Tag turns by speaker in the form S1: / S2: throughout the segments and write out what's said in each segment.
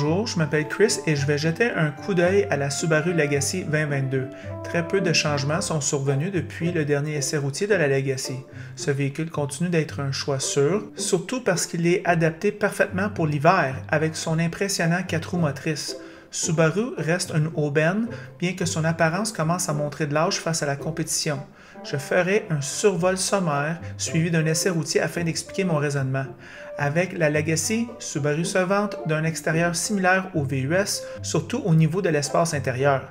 S1: Bonjour, je m'appelle Chris et je vais jeter un coup d'œil à la Subaru Legacy 2022. Très peu de changements sont survenus depuis le dernier essai routier de la Legacy. Ce véhicule continue d'être un choix sûr, surtout parce qu'il est adapté parfaitement pour l'hiver avec son impressionnant 4 roues motrices. Subaru reste une aubaine, bien que son apparence commence à montrer de l'âge face à la compétition. Je ferai un survol sommaire suivi d'un essai routier afin d'expliquer mon raisonnement. Avec la Legacy, Subaru se vante d'un extérieur similaire au VUS, surtout au niveau de l'espace intérieur.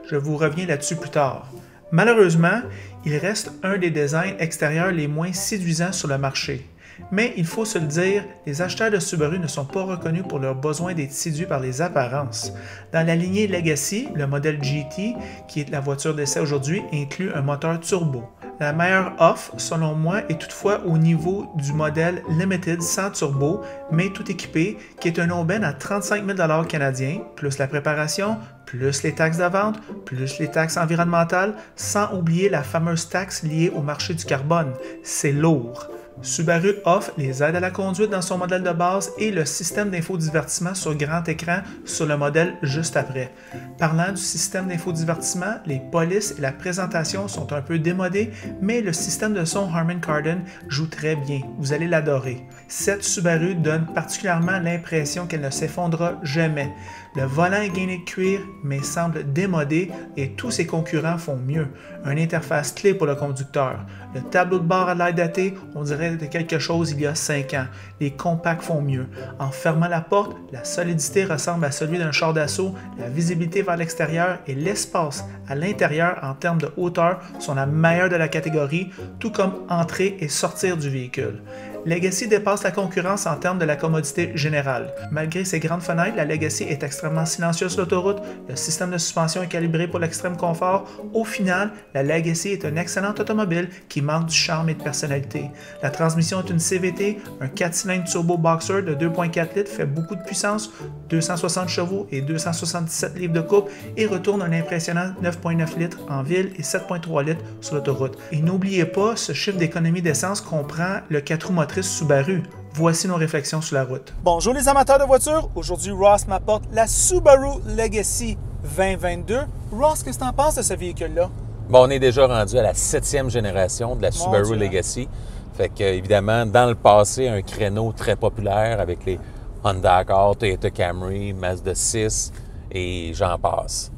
S1: Je vous reviens là-dessus plus tard. Malheureusement, il reste un des designs extérieurs les moins séduisants sur le marché. Mais il faut se le dire, les acheteurs de Subaru ne sont pas reconnus pour leur besoin d'être séduits par les apparences. Dans la lignée Legacy, le modèle GT, qui est la voiture d'essai aujourd'hui, inclut un moteur turbo. La meilleure offre, selon moi, est toutefois au niveau du modèle Limited sans turbo, mais tout équipé, qui est un aubaine à 35 000 canadiens, plus la préparation, plus les taxes de vente, plus les taxes environnementales, sans oublier la fameuse taxe liée au marché du carbone. C'est lourd. Subaru offre les aides à la conduite dans son modèle de base et le système d'infodivertissement sur grand écran sur le modèle juste après. Parlant du système d'infodivertissement, les polices et la présentation sont un peu démodés, mais le système de son Harman Kardon joue très bien. Vous allez l'adorer. Cette Subaru donne particulièrement l'impression qu'elle ne s'effondrera jamais. Le volant est gainé de cuir, mais semble démodé et tous ses concurrents font mieux. Une interface clé pour le conducteur. Le tableau de bord à l'air daté, on dirait de quelque chose il y a 5 ans. Les compacts font mieux. En fermant la porte, la solidité ressemble à celui d'un char d'assaut, la visibilité vers l'extérieur et l'espace à l'intérieur en termes de hauteur sont la meilleure de la catégorie, tout comme entrer et sortir du véhicule. Legacy dépasse la concurrence en termes de la commodité générale. Malgré ses grandes fenêtres, la Legacy est extrêmement silencieuse sur l'autoroute, le système de suspension est calibré pour l'extrême confort. Au final, la Legacy est une excellente automobile qui manque du charme et de personnalité. La transmission est une CVT, un 4 cylindres turbo boxer de 2.4 litres fait beaucoup de puissance, 260 chevaux et 277 livres de couple et retourne un impressionnant 9.9 litres en ville et 7.3 litres sur l'autoroute. Et n'oubliez pas, ce chiffre d'économie d'essence comprend le 4 roues motrices Subaru. Voici nos réflexions sur la route. Bonjour les amateurs de voitures, aujourd'hui Ross m'apporte la Subaru Legacy 2022. Ross, qu'est-ce que tu en penses de ce véhicule-là?
S2: Bon, on est déjà rendu à la 7e génération de la Subaru Legacy. Fait que, évidemment, dans le passé, un créneau très populaire avec les Honda Accord, Toyota Camry, Mazda 6 et j'en passe.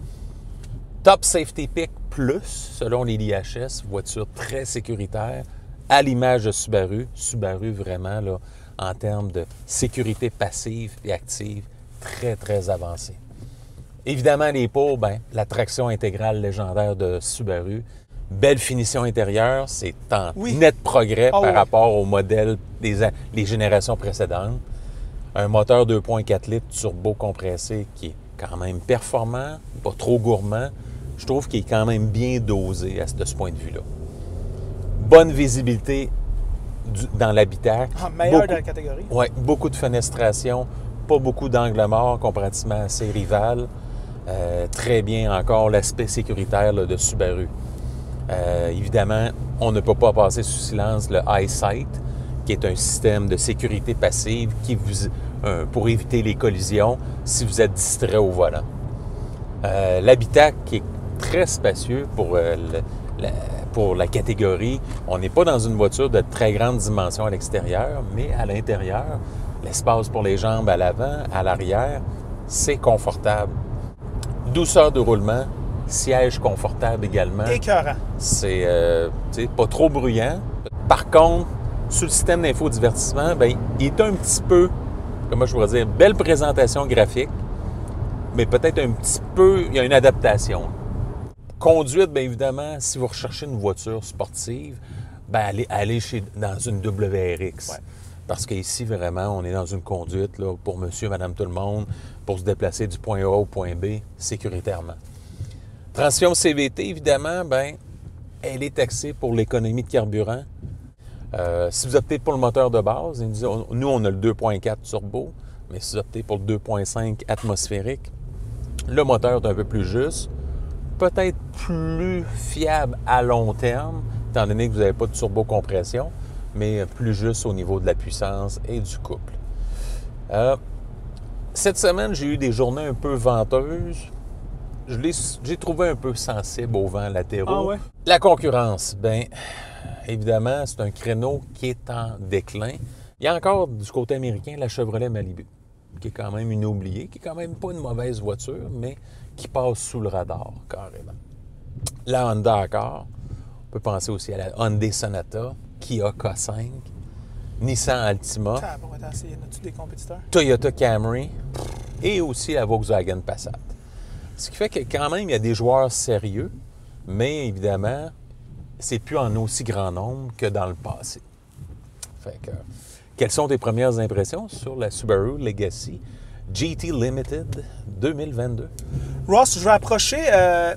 S2: Top Safety Pick Plus, selon les IHS, voiture très sécuritaire, à l'image de Subaru. Subaru, vraiment, là, en termes de sécurité passive et active, très, très avancée. Évidemment, les pour, la traction intégrale légendaire de Subaru. Belle finition intérieure, c'est en net progrès par rapport au modèle des générations précédentes. Un moteur 2.4 litres turbo compressé qui est quand même performant, pas trop gourmand. Je trouve qu'il est quand même bien dosé de ce point de vue-là. Bonne visibilité dans l'habitacle.
S1: Meilleur de la catégorie.
S2: Oui, beaucoup de fenestration, pas beaucoup d'angle mort comparativement à ses rivales. Très bien encore l'aspect sécuritaire là, de Subaru. Évidemment, on ne peut pas passer sous silence le EyeSight, qui est un système de sécurité passive qui pour éviter les collisions si vous êtes distrait au volant. L'habitacle qui est très spacieux pour la catégorie. On n'est pas dans une voiture de très grande dimension à l'extérieur, mais à l'intérieur, l'espace pour les jambes à l'avant, à l'arrière, c'est confortable. Douceur de roulement, siège confortable également.
S1: Écœurant.
S2: C'est pas trop bruyant. Par contre, sur le système d'infodivertissement, il est un petit peu, comment je pourrais dire, belle présentation graphique, mais peut-être un petit peu, il y a une adaptation. Conduite, bien évidemment, si vous recherchez une voiture sportive, allez dans une WRX. Ouais. Parce qu'ici, vraiment, on est dans une conduite là, pour monsieur, madame, tout le monde, pour se déplacer du point A au point B sécuritairement. Transmission CVT, évidemment, elle est taxée pour l'économie de carburant. Si vous optez pour le moteur de base, nous, on a le 2.4 turbo, mais si vous optez pour le 2.5 atmosphérique, le moteur est un peu plus juste, peut-être plus fiable à long terme, étant donné que vous n'avez pas de turbocompression, mais plus juste au niveau de la puissance et du couple. Cette semaine, j'ai eu des journées un peu venteuses. J'ai trouvé un peu sensible aux vents latéraux.
S1: Ah ouais?
S2: La concurrence, bien, évidemment, c'est un créneau qui est en déclin. Il y a encore du côté américain la Chevrolet Malibu, qui est quand même une oubliée, qui est quand même pas une mauvaise voiture, mais qui passe sous le radar, carrément. La Honda Accord, on peut penser aussi à la Hyundai Sonata, Kia K5, Nissan Altima,
S1: Ah, bon, attends, y en a-tu des compétiteurs?
S2: Toyota Camry et aussi la Volkswagen Passat. Ce qui fait que quand même, il y a des joueurs sérieux, mais évidemment, c'est plus en aussi grand nombre que dans le passé. Fait que, quelles sont tes premières impressions sur la Subaru Legacy GT Limited 2022?
S1: Ross, je vais approcher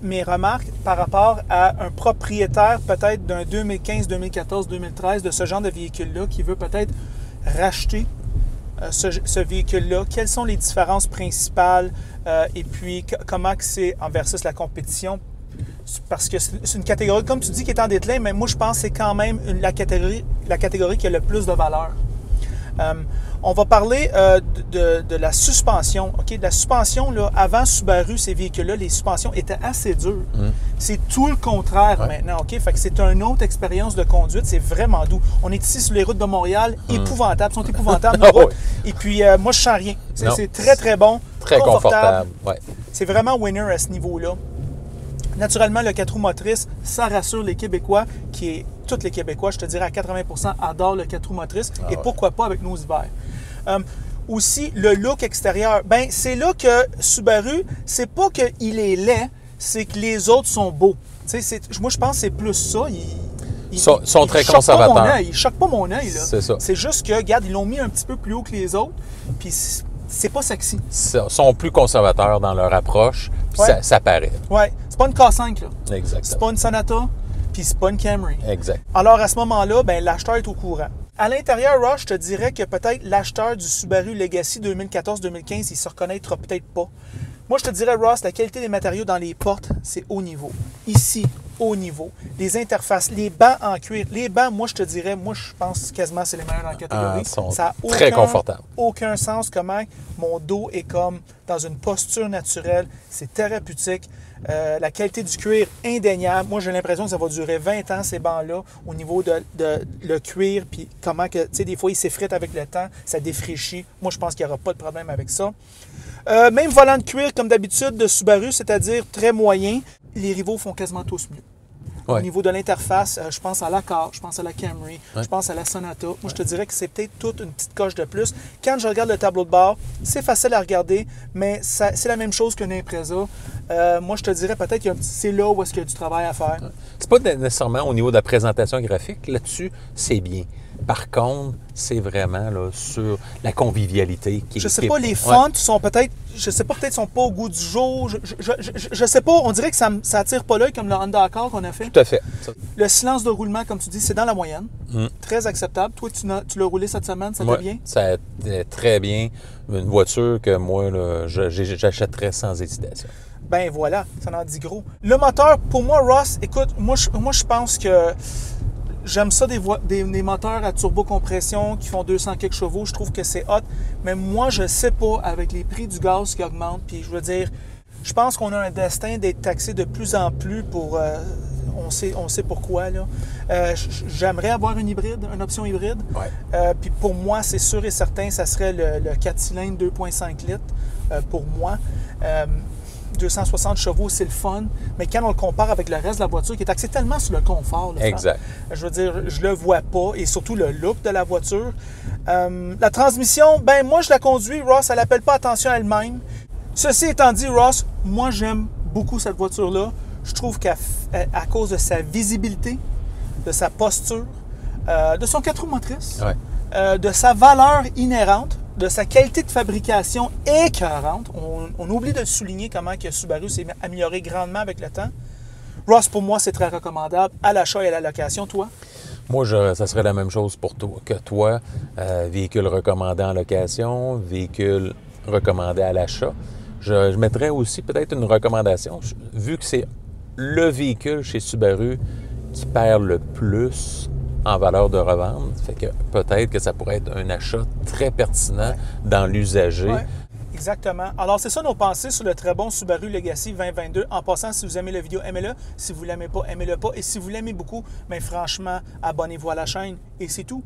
S1: mes remarques par rapport à un propriétaire peut-être d'un 2015, 2014, 2013 de ce genre de véhicule-là qui veut peut-être racheter ce véhicule-là. Quelles sont les différences principales et puis comment que c'est versus la compétition? Parce que c'est une catégorie, comme tu dis, qui est en déclin, mais moi, je pense que c'est quand même la catégorie qui a le plus de valeur. On va parler de la suspension. Okay? De la suspension, là, avant Subaru, ces véhicules-là, les suspensions étaient assez dures. C'est tout le contraire maintenant. Okay? Fait que c'est une autre expérience de conduite. C'est vraiment doux. On est ici sur les routes de Montréal. Épouvantables. Ils sont épouvantables, nos routes. Et puis, moi, je sens rien. C'est très, très bon.
S2: Très confortable. Ouais.
S1: C'est vraiment winner à ce niveau-là. Naturellement, le 4 roues motrices, ça rassure les Québécois, tous les Québécois, je te dirais à 80%, adorent le 4 roues motrices. Et pourquoi pas avec nos hivers. Aussi, le look extérieur. Ben, c'est là que Subaru, c'est pas qu'il est laid, c'est que les autres sont beaux. Moi, je pense que c'est plus ça.
S2: Ils sont très conservateurs.
S1: Ils ne choquent pas mon œil.
S2: C'est ça.
S1: C'est juste que, regarde, ils l'ont mis un petit peu plus haut que les autres. Puis c'est pas sexy.
S2: Ils sont plus conservateurs dans leur approche, puis ça paraît.
S1: Oui. C'est pas une K5, là.
S2: Exactement.
S1: C'est pas une Sonata, puis c'est pas une Camry.
S2: Exact.
S1: Alors, à ce moment-là, ben, l'acheteur est au courant. À l'intérieur, Ross, je te dirais que peut-être l'acheteur du Subaru Legacy 2014-2015, il se reconnaîtra peut-être pas. Moi, je te dirais, Ross, la qualité des matériaux dans les portes, c'est haut niveau. Ici, haut niveau. Les interfaces, les bancs en cuir. Les bancs, moi, je te dirais, je pense quasiment c'est les meilleurs dans la catégorie.
S2: Ça a très confortable.
S1: Aucun sens comment mon dos est comme dans une posture naturelle. C'est thérapeutique. La qualité du cuir, indéniable. Moi, j'ai l'impression que ça va durer 20 ans, ces bancs-là, au niveau de le cuir, puis comment que, tu sais, des fois, il s'effrite avec le temps, ça défraîchit. Moi, je pense qu'il n'y aura pas de problème avec ça. Même volant de cuir, comme d'habitude, de Subaru, c'est-à-dire très moyen, les rivaux font quasiment tous mieux. Au niveau de l'interface, je pense à l'Accord, je pense à la Camry, je pense à la Sonata. Moi, je te dirais que c'est peut-être toute une petite coche de plus. Quand je regarde le tableau de bord, c'est facile à regarder, mais c'est la même chose qu'une Impreza. Moi, je te dirais peut-être que c'est là où est-ce qu'il y a du travail à faire.
S2: C'est pas nécessairement au niveau de la présentation graphique. Là-dessus, c'est bien. Par contre, c'est vraiment là, sur la convivialité qui est...
S1: Je sais pas, les fonts sont peut-être... Je sais pas, peut-être sont pas au goût du jour. Je sais pas, on dirait que ça attire pas l'œil comme le Honda Accord qu'on a fait.
S2: Tout à fait.
S1: Le silence de roulement, comme tu dis, c'est dans la moyenne. Très acceptable. Toi, tu l'as roulé cette semaine, ça va bien?
S2: Ça a très bien. Une voiture que moi, j'achèterais sans hésitation.
S1: Ben voilà, ça en dit gros. Le moteur, pour moi, Ross, écoute, moi je pense que j'aime ça des moteurs à turbocompression qui font 200 quelques chevaux. Je trouve que c'est hot. Mais moi, je sais pas, avec les prix du gaz qui augmentent, puis je veux dire, je pense qu'on a un destin d'être taxé de plus en plus pour... on sait pourquoi, là. J'aimerais avoir une option hybride. Puis pour moi, c'est sûr et certain, ça serait le 4 cylindres 2,5 litres pour moi. 260 chevaux, c'est le fun, mais quand on le compare avec le reste de la voiture, qui est axé tellement sur le confort, là,
S2: exact.
S1: Je veux dire, je le vois pas, et surtout le look de la voiture. La transmission, ben moi, je la conduis, Ross, elle n'appelle pas attention à elle-même. Ceci étant dit, Ross, moi, j'aime beaucoup cette voiture-là. Je trouve qu'à cause de sa visibilité, de sa posture, de son 4 roues motrices, de sa valeur inhérente, de sa qualité de fabrication écœurante. On oublie de le souligner comment que Subaru s'est amélioré grandement avec le temps. Ross, pour moi, c'est très recommandable à l'achat et à la location. Toi?
S2: Moi, ça serait la même chose pour toi que toi. Véhicule recommandé en location, véhicule recommandé à l'achat. Je mettrais aussi peut-être une recommandation, vu que c'est le véhicule chez Subaru qui perd le plus en valeur de revente. Fait que peut-être que ça pourrait être un achat très pertinent dans l'usager.
S1: Exactement. Alors, c'est ça nos pensées sur le très bon Subaru Legacy 2022. En passant, si vous aimez la vidéo, aimez-le. Si vous ne l'aimez pas, aimez-le pas. Et si vous l'aimez beaucoup, bien franchement, abonnez-vous à la chaîne et c'est tout.